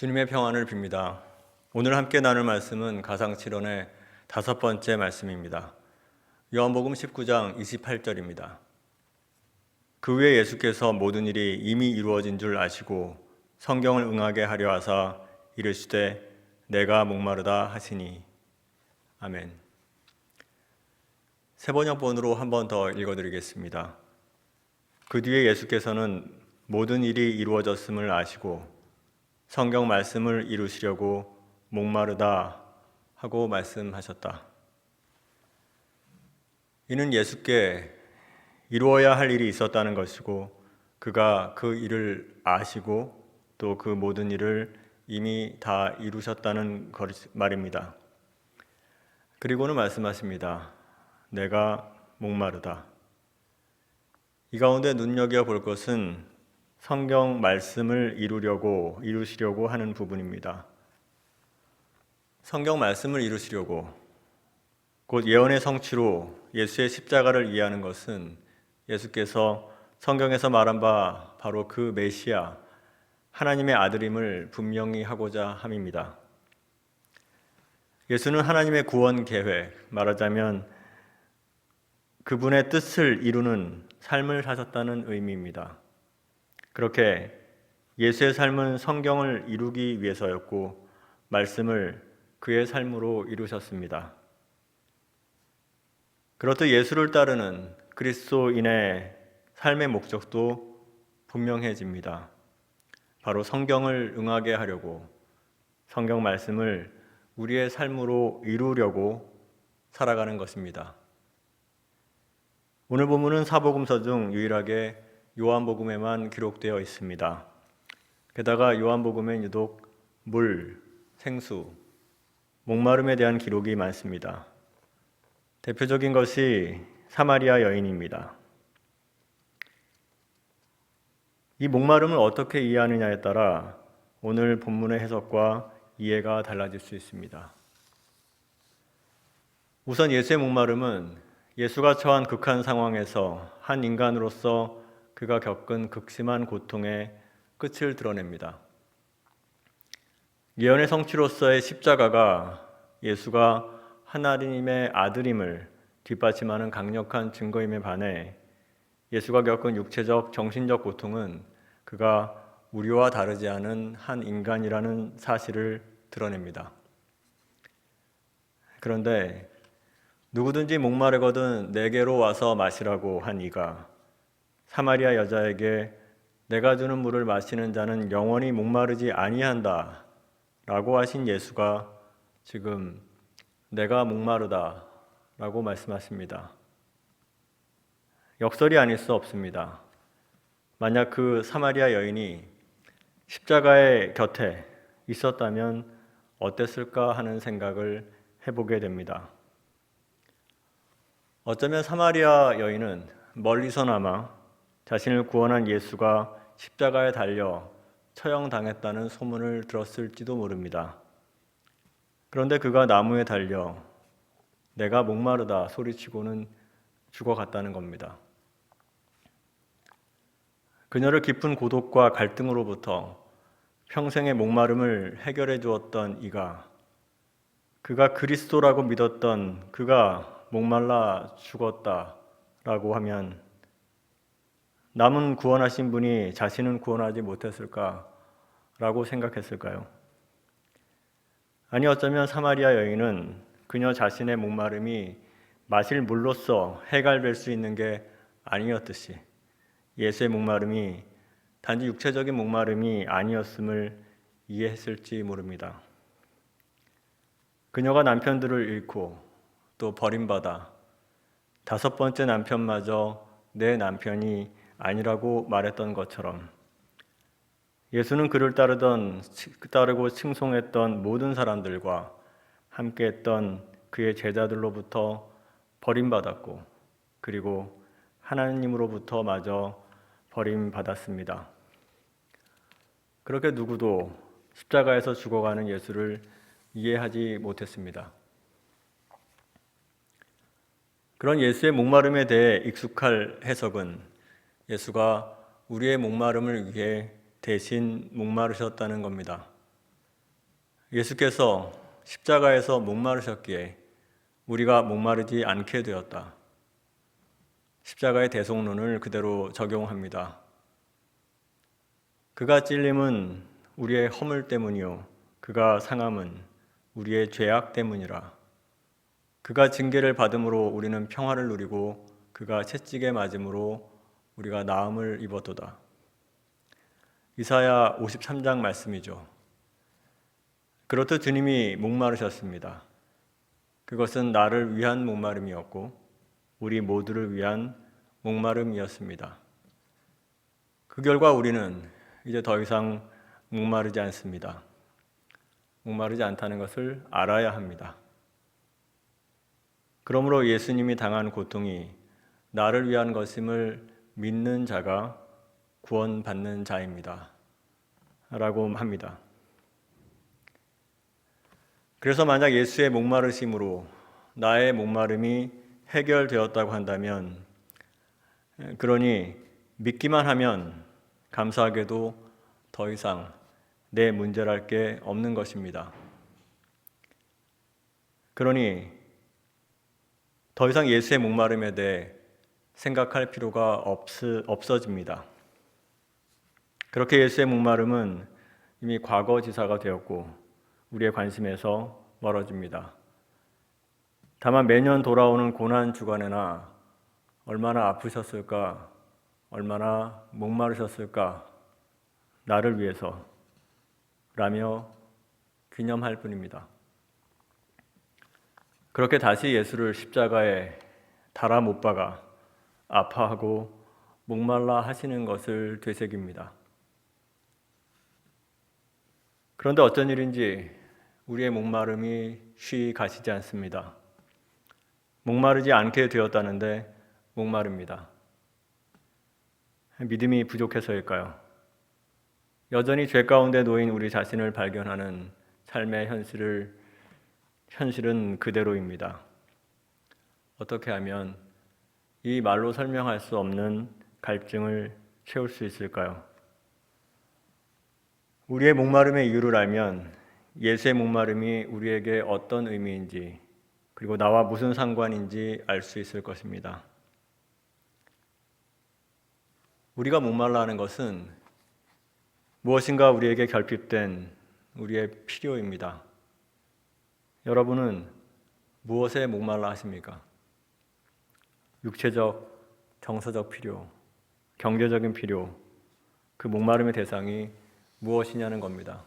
주님의 평안을 빕니다. 오늘 함께 나눌 말씀은 가상칠언의 5번째 말씀입니다. 요한복음 19장 28절입니다. 그 후에 예수께서 모든 일이 이미 이루어진 줄 아시고 성경을 응하게 하려 하사 이르시되 내가 목마르다 하시니. 아멘. 세번역본으로 한 번 더 읽어드리겠습니다. 그 뒤에 예수께서는 모든 일이 이루어졌음을 아시고 성경 말씀을 이루시려고 목마르다 하고 말씀하셨다. 이는 예수께 이루어야 할 일이 있었다는 것이고 그가 그 일을 아시고 또 그 모든 일을 이미 다 이루셨다는 말입니다. 그리고는 말씀하십니다. 내가 목마르다. 이 가운데 눈여겨볼 것은 성경 말씀을 이루시려고 하는 부분입니다. 성경 말씀을 이루시려고, 곧 예언의 성취로 예수의 십자가를 이해하는 것은 예수께서 성경에서 말한 바 바로 그 메시아, 하나님의 아들임을 분명히 하고자 함입니다. 예수는 하나님의 구원 계획, 말하자면 그분의 뜻을 이루는 삶을 사셨다는 의미입니다. 그렇게 예수의 삶은 성경을 이루기 위해서였고 말씀을 그의 삶으로 이루셨습니다. 그렇듯 예수를 따르는 그리스도인의 삶의 목적도 분명해집니다. 바로 성경을 응하게 하려고, 성경 말씀을 우리의 삶으로 이루려고 살아가는 것입니다. 오늘 본문은 사복음서 중 유일하게 요한복음에만 기록되어 있습니다. 게다가 요한복음엔 유독 물, 생수, 목마름에 대한 기록이 많습니다. 대표적인 것이 사마리아 여인입니다. 이 목마름을 어떻게 이해하느냐에 따라 오늘 본문의 해석과 이해가 달라질 수 있습니다. 우선 예수의 목마름은 예수가 처한 극한 상황에서 한 인간으로서 그가 겪은 극심한 고통의 끝을 드러냅니다. 예언의 성취로서의 십자가가 예수가 하나님의 아들임을 뒷받침하는 강력한 증거임에 반해 예수가 겪은 육체적, 정신적 고통은 그가 우리와 다르지 않은 한 인간이라는 사실을 드러냅니다. 그런데 누구든지 목마르거든 내게로 와서 마시라고 한 이가 사마리아 여자에게 내가 주는 물을 마시는 자는 영원히 목마르지 아니한다 라고 하신 예수가 지금 내가 목마르다 라고 말씀하십니다. 역설이 아닐 수 없습니다. 만약 그 사마리아 여인이 십자가의 곁에 있었다면 어땠을까 하는 생각을 해보게 됩니다. 어쩌면 사마리아 여인은 멀리서나마 자신을 구원한 예수가 십자가에 달려 처형당했다는 소문을 들었을지도 모릅니다. 그런데 그가 나무에 달려 내가 목마르다 소리치고는 죽어갔다는 겁니다. 그녀를 깊은 고독과 갈등으로부터 평생의 목마름을 해결해 주었던 이가, 그가 그리스도라고 믿었던 그가 목말라 죽었다라고 하면 남은 구원하신 분이 자신은 구원하지 못했을까라고 생각했을까요? 아니 어쩌면 사마리아 여인은 그녀 자신의 목마름이 마실 물로서 해결될 수 있는 게 아니었듯이 예수의 목마름이 단지 육체적인 목마름이 아니었음을 이해했을지 모릅니다. 그녀가 남편들을 잃고 또 버림받아 5번째 남편마저 내 남편이 아니라고 말했던 것처럼 예수는 그를 따르고 칭송했던 모든 사람들과 함께했던 그의 제자들로부터 버림받았고 그리고 하나님으로부터 마저 버림받았습니다. 그렇게 누구도 십자가에서 죽어가는 예수를 이해하지 못했습니다. 그런 예수의 목마름에 대해 익숙할 해석은 예수가 우리의 목마름을 위해 대신 목마르셨다는 겁니다. 예수께서 십자가에서 목마르셨기에 우리가 목마르지 않게 되었다. 십자가의 대속론을 그대로 적용합니다. 그가 찔림은 우리의 허물 때문이요 그가 상함은 우리의 죄악 때문이라. 그가 징계를 받음으로 우리는 평화를 누리고 그가 채찍에 맞음으로 우리가 나음을 입었도다. 이사야 53장 말씀이죠. 그렇듯 주님이 목마르셨습니다. 그것은 나를 위한 목마름이었고 우리 모두를 위한 목마름이었습니다. 그 결과 우리는 이제 더 이상 목마르지 않습니다. 목마르지 않다는 것을 알아야 합니다. 그러므로 예수님이 당한 고통이 나를 위한 것임을 믿는 자가 구원받는 자입니다. 라고 합니다. 그래서 만약 예수의 목마르심으로 나의 목마름이 해결되었다고 한다면, 그러니 믿기만 하면 감사하게도 더 이상 내 문제랄 게 없는 것입니다. 그러니 더 이상 예수의 목마름에 대해 생각할 필요가 없어집니다. 그렇게 예수의 목마름은 이미 과거지사가 되었고 우리의 관심에서 멀어집니다. 다만 매년 돌아오는 고난 주간에나 얼마나 아프셨을까, 얼마나 목마르셨을까, 나를 위해서 라며 기념할 뿐입니다. 그렇게 다시 예수를 십자가에 달아 못 박아 아파하고 목말라 하시는 것을 되새깁니다. 그런데 어쩐 일인지 우리의 목마름이 쉬 가시지 않습니다. 목마르지 않게 되었다는데 목마릅니다. 믿음이 부족해서일까요? 여전히 죄 가운데 놓인 우리 자신을 발견하는 삶의 현실은 그대로입니다. 어떻게 하면 이 말로 설명할 수 없는 갈증을 채울 수 있을까요? 우리의 목마름의 이유를 알면 예수의 목마름이 우리에게 어떤 의미인지 그리고 나와 무슨 상관인지 알 수 있을 것입니다. 우리가 목말라 하는 것은 무엇인가 우리에게 결핍된 우리의 필요입니다. 여러분은 무엇에 목말라 하십니까? 육체적, 정서적 필요, 경제적인 필요, 그 목마름의 대상이 무엇이냐는 겁니다.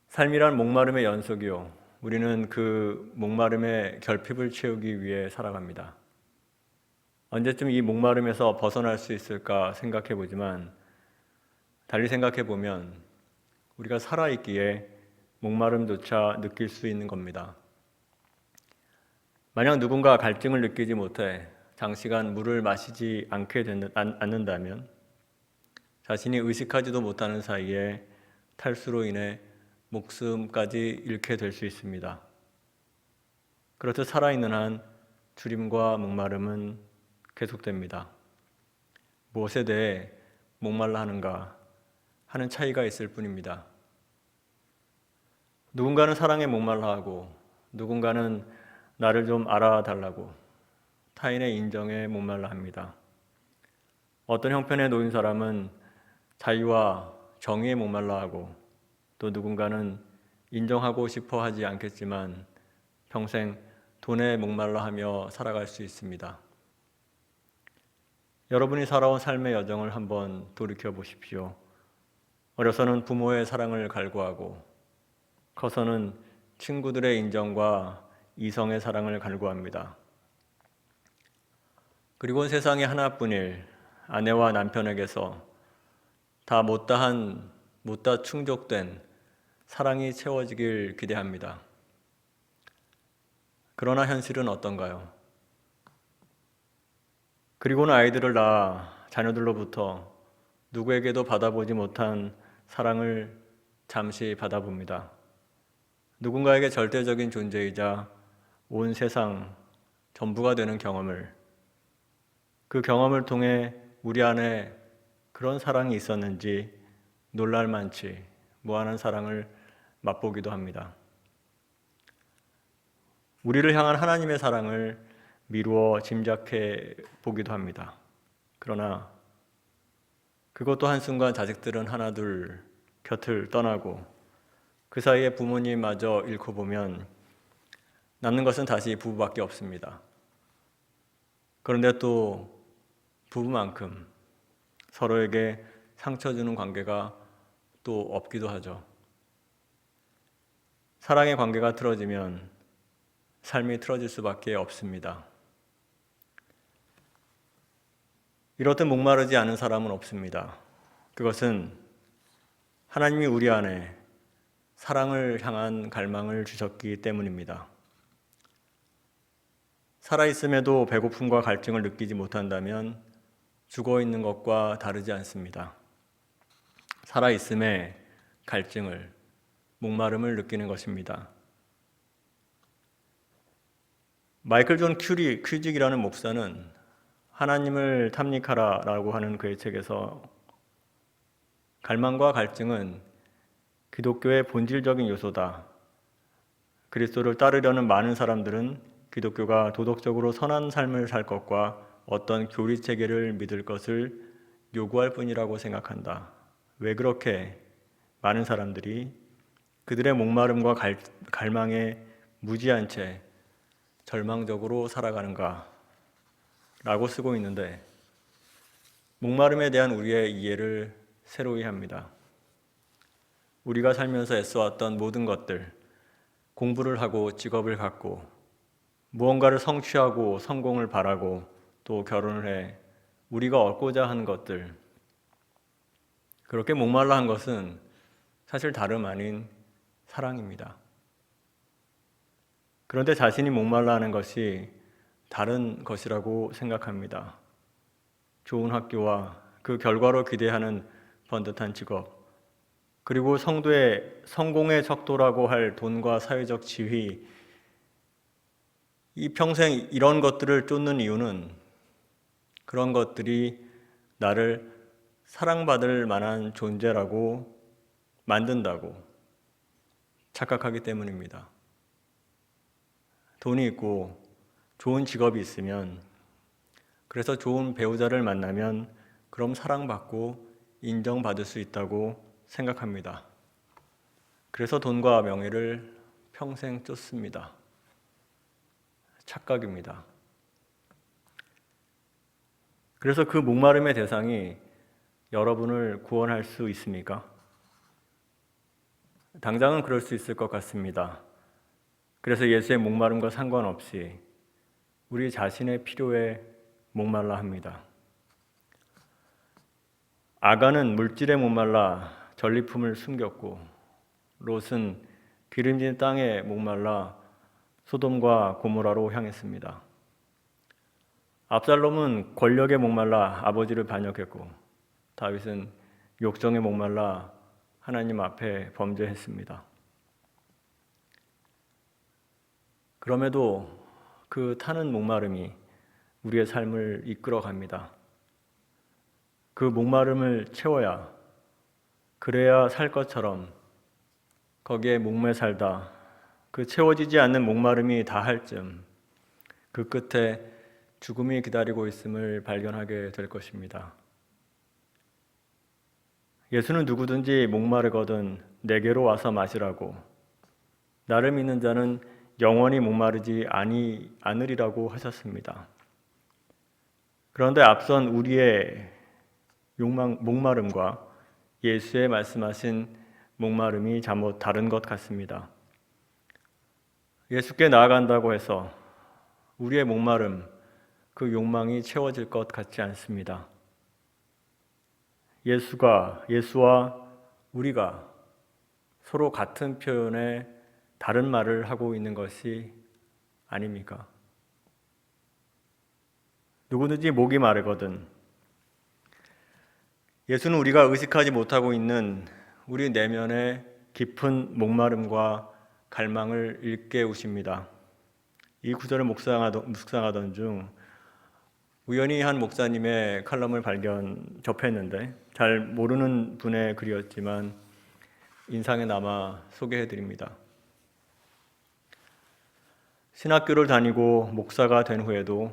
삶이란 목마름의 연속이요. 우리는 그 목마름의 결핍을 채우기 위해 살아갑니다. 언제쯤 이 목마름에서 벗어날 수 있을까 생각해 보지만 달리 생각해 보면 우리가 살아있기에 목마름조차 느낄 수 있는 겁니다. 만약 누군가 갈증을 느끼지 못해 장시간 물을 마시지 않는다면 자신이 의식하지도 못하는 사이에 탈수로 인해 목숨까지 잃게 될 수 있습니다. 그렇듯 살아있는 한 주림과 목마름은 계속됩니다. 무엇에 대해 목말라 하는가 하는 차이가 있을 뿐입니다. 누군가는 사랑에 목말라 하고 누군가는 나를 좀 알아달라고 타인의 인정에 목말라 합니다. 어떤 형편에 놓인 사람은 자유와 정의에 목말라 하고 또 누군가는 인정하고 싶어 하지 않겠지만 평생 돈에 목말라 하며 살아갈 수 있습니다. 여러분이 살아온 삶의 여정을 한번 돌이켜 보십시오. 어려서는 부모의 사랑을 갈구하고 커서는 친구들의 인정과 이성의 사랑을 갈구합니다. 그리고 세상에 하나뿐일 아내와 남편에게서 다 못다 충족된 사랑이 채워지길 기대합니다. 그러나 현실은 어떤가요? 그리고는 아이들을 낳아 자녀들로부터 누구에게도 받아보지 못한 사랑을 잠시 받아봅니다. 누군가에게 절대적인 존재이자 온 세상 전부가 되는 경험을, 그 경험을 통해 우리 안에 그런 사랑이 있었는지 놀랄만치 무한한 사랑을 맛보기도 합니다. 우리를 향한 하나님의 사랑을 미루어 짐작해 보기도 합니다. 그러나 그것도 한순간 자식들은 하나둘 곁을 떠나고 그 사이에 부모님마저 잃고 보면 남는 것은 다시 부부밖에 없습니다. 그런데 또 부부만큼 서로에게 상처 주는 관계가 또 없기도 하죠. 사랑의 관계가 틀어지면 삶이 틀어질 수밖에 없습니다. 이렇듯 목마르지 않은 사람은 없습니다. 그것은 하나님이 우리 안에 사랑을 향한 갈망을 주셨기 때문입니다. 살아있음에도 배고픔과 갈증을 느끼지 못한다면 죽어있는 것과 다르지 않습니다. 살아있음에 갈증을, 목마름을 느끼는 것입니다. 마이클 존 큐직이라는 목사는 하나님을 탐닉하라라고 하는 그의 책에서 갈망과 갈증은 기독교의 본질적인 요소다. 그리스도를 따르려는 많은 사람들은 기독교가 도덕적으로 선한 삶을 살 것과 어떤 교리 체계를 믿을 것을 요구할 뿐이라고 생각한다. 왜 그렇게 많은 사람들이 그들의 목마름과 갈망에 무지한 채 절망적으로 살아가는가? 라고 쓰고 있는데 목마름에 대한 우리의 이해를 새로이 합니다. 우리가 살면서 애써왔던 모든 것들, 공부를 하고 직업을 갖고 무언가를 성취하고 성공을 바라고 또 결혼을 해 우리가 얻고자 하는 것들, 그렇게 목말라 한 것은 사실 다름 아닌 사랑입니다. 그런데 자신이 목말라 하는 것이 다른 것이라고 생각합니다. 좋은 학교와 그 결과로 기대하는 번듯한 직업, 그리고 성도의 성공의 척도라고 할 돈과 사회적 지위, 이 평생 이런 것들을 쫓는 이유는 그런 것들이 나를 사랑받을 만한 존재라고 만든다고 착각하기 때문입니다. 돈이 있고 좋은 직업이 있으면, 그래서 좋은 배우자를 만나면 그럼 사랑받고 인정받을 수 있다고 생각합니다. 그래서 돈과 명예를 평생 쫓습니다. 착각입니다. 그래서 그 목마름의 대상이 여러분을 구원할 수 있습니까? 당장은 그럴 수 있을 것 같습니다. 그래서 예수의 목마름과 상관없이 우리 자신의 필요에 목말라 합니다. 아간은 물질에 목말라 전리품을 숨겼고 롯은 기름진 땅에 목말라 소돔과 고모라로 향했습니다. 압살롬은 권력에 목말라 아버지를 반역했고 다윗은 욕정에 목말라 하나님 앞에 범죄했습니다. 그럼에도 그 타는 목마름이 우리의 삶을 이끌어갑니다. 그 목마름을 채워야, 그래야 살 것처럼 거기에 목매 살다 그 채워지지 않는 목마름이 다할 즈음 그 끝에 죽음이 기다리고 있음을 발견하게 될 것입니다. 예수는 누구든지 목마르거든 내게로 와서 마시라고, 나를 믿는 자는 영원히 목마르지 않으리라고 하셨습니다. 그런데 앞선 우리의 목마름과 예수의 말씀하신 목마름이 잠옷 다른 것 같습니다. 예수께 나아간다고 해서 우리의 목마름, 그 욕망이 채워질 것 같지 않습니다. 예수와 우리가 서로 같은 표현에 다른 말을 하고 있는 것이 아닙니까? 누구든지 목이 마르거든, 예수는 우리가 의식하지 못하고 있는 우리 내면의 깊은 목마름과 갈망을 일깨우십니다. 이 구절을 묵상하던 중 우연히 한 목사님의 칼럼을 접했는데 잘 모르는 분의 글이었지만 인상에 남아 소개해드립니다. 신학교를 다니고 목사가 된 후에도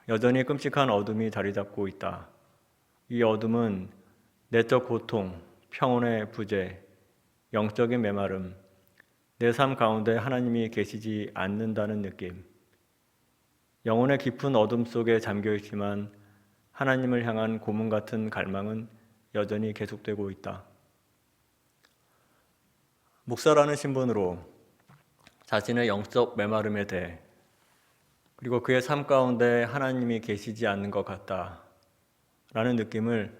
여전히 끔찍한 어둠이 자리 잡고 있다. 이 어둠은 내적 고통, 평온의 부재, 영적인 메마름, 내 삶 가운데 하나님이 계시지 않는다는 느낌, 영혼의 깊은 어둠 속에 잠겨 있지만 하나님을 향한 고문 같은 갈망은 여전히 계속되고 있다. 목사라는 신분으로 자신의 영적 메마름에 대해 그리고 그의 삶 가운데 하나님이 계시지 않는 것 같다라는 느낌을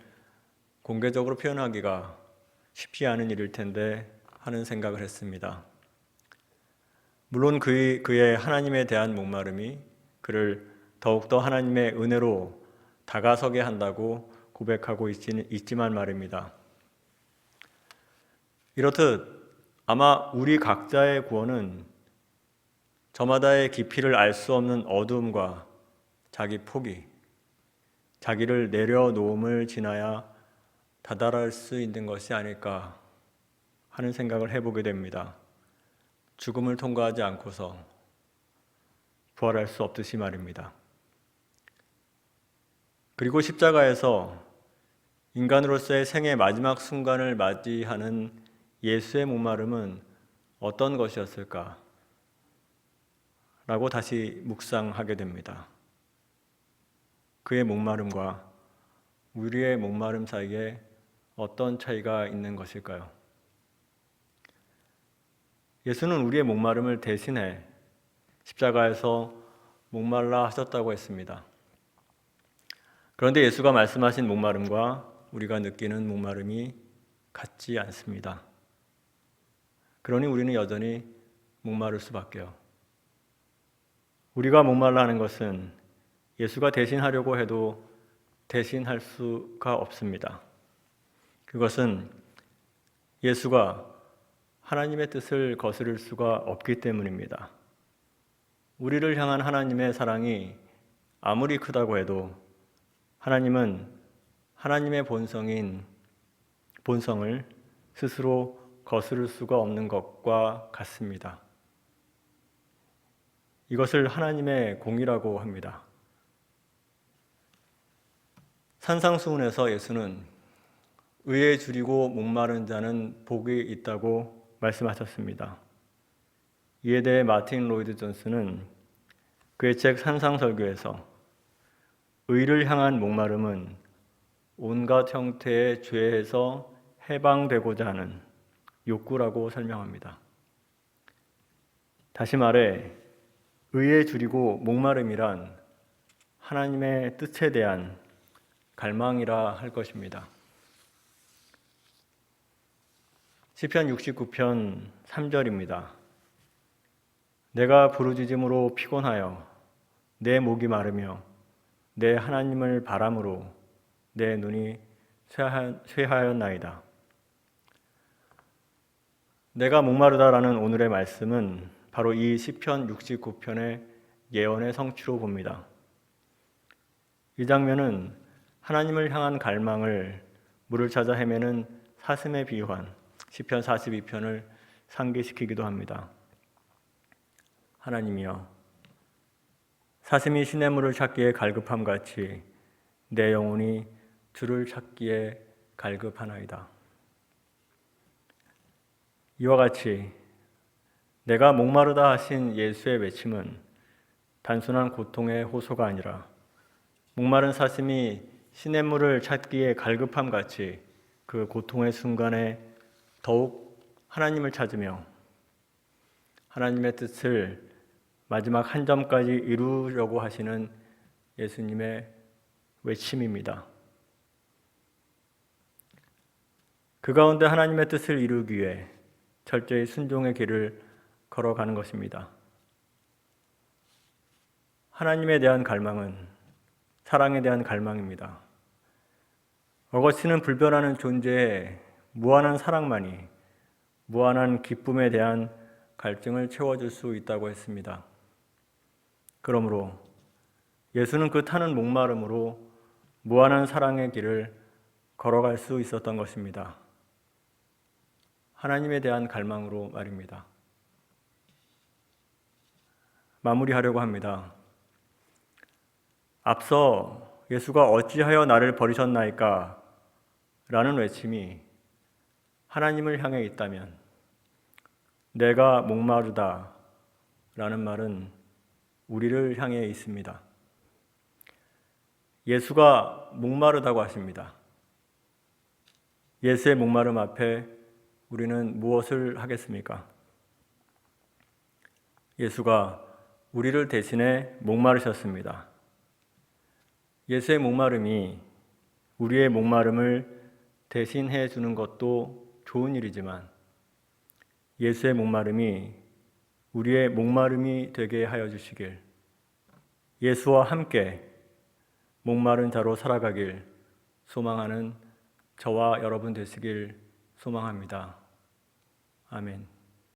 공개적으로 표현하기가 쉽지 않은 일일 텐데 하는 생각을 했습니다. 물론 그의 하나님에 대한 목마름이 그를 더욱더 하나님의 은혜로 다가서게 한다고 고백하고 있지만 말입니다. 이렇듯 아마 우리 각자의 구원은 저마다의 깊이를 알 수 없는 어두움과 자기 포기, 자기를 내려놓음을 지나야 다다를 수 있는 것이 아닐까 하는 생각을 해보게 됩니다. 죽음을 통과하지 않고서 부활할 수 없듯이 말입니다. 그리고 십자가에서 인간으로서의 생의 마지막 순간을 맞이하는 예수의 목마름은 어떤 것이었을까? 라고 다시 묵상하게 됩니다. 그의 목마름과 우리의 목마름 사이에 어떤 차이가 있는 것일까요? 예수는 우리의 목마름을 대신해 십자가에서 목말라 하셨다고 했습니다. 그런데 예수가 말씀하신 목마름과 우리가 느끼는 목마름이 같지 않습니다. 그러니 우리는 여전히 목마를 수밖에요. 우리가 목말라 하는 것은 예수가 대신하려고 해도 대신할 수가 없습니다. 그것은 예수가 하나님의 뜻을 거스를 수가 없기 때문입니다. 우리를 향한 하나님의 사랑이 아무리 크다고 해도 하나님은 하나님의 본성을 스스로 거스를 수가 없는 것과 같습니다. 이것을 하나님의 공이라고 합니다. 산상수훈에서 예수는 의에 줄이고 목마른 자는 복이 있다고 말씀하셨습니다. 이에 대해 마틴 로이드 존스는 그의 책 산상설교에서 의를 향한 목마름은 온갖 형태의 죄에서 해방되고자 하는 욕구라고 설명합니다. 다시 말해 의에 줄이고 목마름이란 하나님의 뜻에 대한 갈망이라 할 것입니다. 시편 69편 3절입니다. 내가 부르짖음으로 피곤하여 내 목이 마르며 내 하나님을 바람으로 내 눈이 쇠하였나이다. 내가 목마르다라는 오늘의 말씀은 바로 이 시편 69편의 예언의 성취로 봅니다. 이 장면은 하나님을 향한 갈망을 물을 찾아 헤매는 사슴에 비유한 시편 42편을 상기시키기도 합니다. 하나님이여, 사슴이 시냇물을 찾기에 갈급함같이 내 영혼이 주를 찾기에 갈급하나이다. 이와 같이 내가 목마르다 하신 예수의 외침은 단순한 고통의 호소가 아니라 목마른 사슴이 시냇물을 찾기에 갈급함같이 그 고통의 순간에 더욱 하나님을 찾으며 하나님의 뜻을 마지막 한 점까지 이루려고 하시는 예수님의 외침입니다. 그 가운데 하나님의 뜻을 이루기 위해 철저히 순종의 길을 걸어가는 것입니다. 하나님에 대한 갈망은 사랑에 대한 갈망입니다. 어거스틴은 불변하는 존재의 무한한 사랑만이 무한한 기쁨에 대한 갈증을 채워줄 수 있다고 했습니다. 그러므로 예수는 그 타는 목마름으로 무한한 사랑의 길을 걸어갈 수 있었던 것입니다. 하나님에 대한 갈망으로 말입니다. 마무리하려고 합니다. 앞서 예수가 어찌하여 나를 버리셨나이까? 라는 외침이 하나님을 향해 있다면 내가 목마르다 라는 말은 우리를 향해 있습니다. 예수가 목마르다고 하십니다. 예수의 목마름 앞에 우리는 무엇을 하겠습니까? 예수가 우리를 대신해 목마르셨습니다. 예수의 목마름이 우리의 목마름을 대신해 주는 것도 좋은 일이지만 예수의 목마름이 우리의 목마름이 되게 하여 주시길, 예수와 함께 목마른 자로 살아가길 소망하는 저와 여러분 되시길 소망합니다. 아멘.